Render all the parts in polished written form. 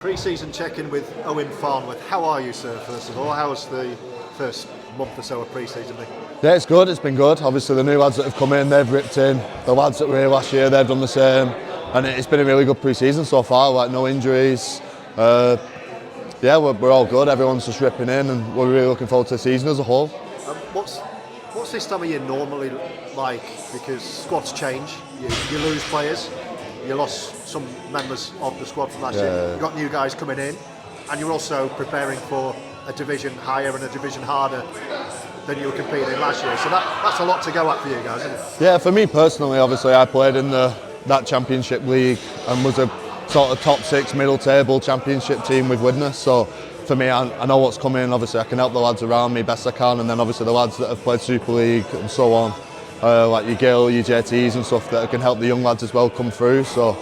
Pre-season check-in with Owen Farnworth. How are you, sir, first of all? How's the first month or so of pre-season been? Yeah, it's good, it's been good. Obviously the new lads that have come in, they've ripped in. The lads that were here last year, they've done the same. And it's been a really good pre-season so far, like no injuries. Yeah, we're all good, everyone's just ripping in and we're really looking forward to the season as a whole. What's this time of year normally like? Because squads change, you lose players. You lost some members of the squad from last year. You've got new guys coming in, and you're also preparing for a division higher and a division harder than you were competing in last year. So that's a lot to go at for you guys, isn't it? Yeah, for me personally, obviously I played in that championship league and was a sort of top 6 middle table championship team with Widnes. So for me, I know what's coming. Obviously I can help the lads around me best I can, and then obviously the lads that have played Super League and so on. Like your Gill, your JTs and stuff that can help the young lads as well come through. So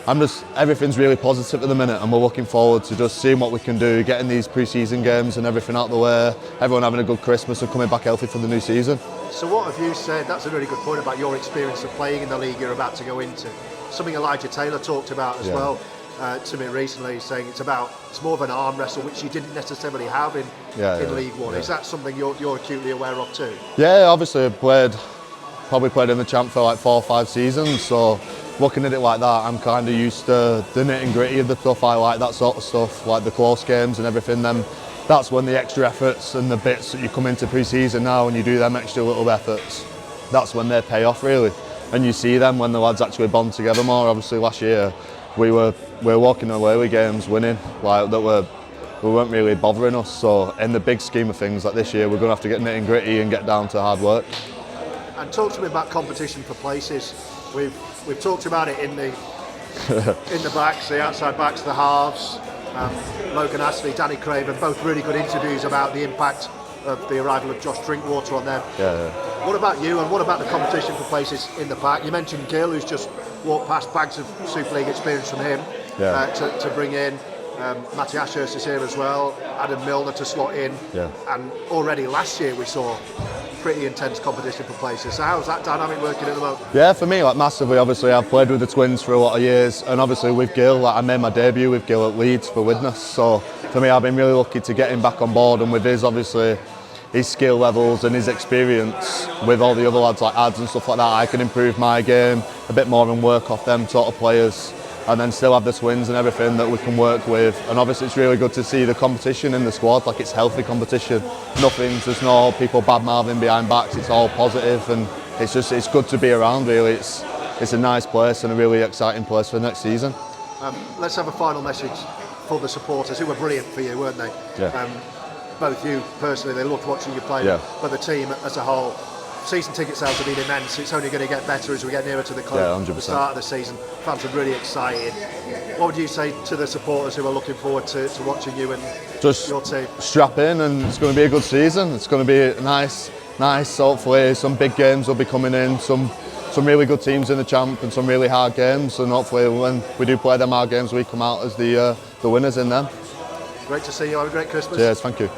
everything's really positive at the minute, and we're looking forward to just seeing what we can do, getting these pre-season games and everything out the way, everyone having a good Christmas and coming back healthy for the new season. So what have you said? That's a really good point about your experience of playing in the league you're about to go into. Something Elijah Taylor talked about as well to me recently, saying it's more of an arm wrestle, which you didn't necessarily have in League One. Is that something you're acutely aware of too? Yeah, obviously I probably played in the champ for like 4 or 5 seasons, so looking at it like that, I'm kind of used to the nitty and gritty of the stuff. I like that sort of stuff, like the close games and everything. That's when the extra efforts and the bits that you come into pre-season now and you do them extra little efforts, that's when they pay off really. And you see them when the lads actually bond together more. Obviously last year we were walking away with games winning, like that we weren't really bothering us. So in the big scheme of things, like this year, we're going to have to get nitty and gritty and get down to hard work. And talk to me about competition for places. We've talked about it in the in the backs, the outside backs, the halves. Logan Astley, Danny Craven, both really good interviews about the impact of the arrival of Josh Drinkwater on them. What about you, and what about the competition for places in the pack? You mentioned Gill, who's just walked past, bags of Super League experience from him to bring in. Matty Ashurst is here as well, Adam Milner to slot in, and already last year we saw pretty intense competition for places. So how's that dynamic working at the moment? Yeah, for me, like massively. Obviously, I've played with the Twins for a lot of years, and obviously with Gill, like I made my debut with Gill at Leeds for Widnes. So for me, I've been really lucky to get him back on board, and with his skill levels and his experience with all the other lads like Ads and stuff like that, I can improve my game a bit more and work off them sort of players, and then still have the Twins and everything that we can work with. And obviously it's really good to see the competition in the squad, like it's healthy competition. There's no people bad-mouthing behind backs, it's all positive, and it's good to be around really. It's a nice place and a really exciting place for next season. Let's have a final message for the supporters, who were brilliant for you, weren't they? Both you personally, they loved watching you play, but the team as a whole. Season ticket sales have been immense. It's only going to get better as we get nearer to the start of the season. Fans are really excited. What would you say to the supporters who are looking forward to watching you and your team? Strap in, and it's going to be a good season. It's going to be nice. Hopefully some big games will be coming in, some really good teams in the champ and some really hard games, and hopefully when we do play them hard games we come out as the winners in them. Great to see you. Have a great Christmas. Cheers, thank you.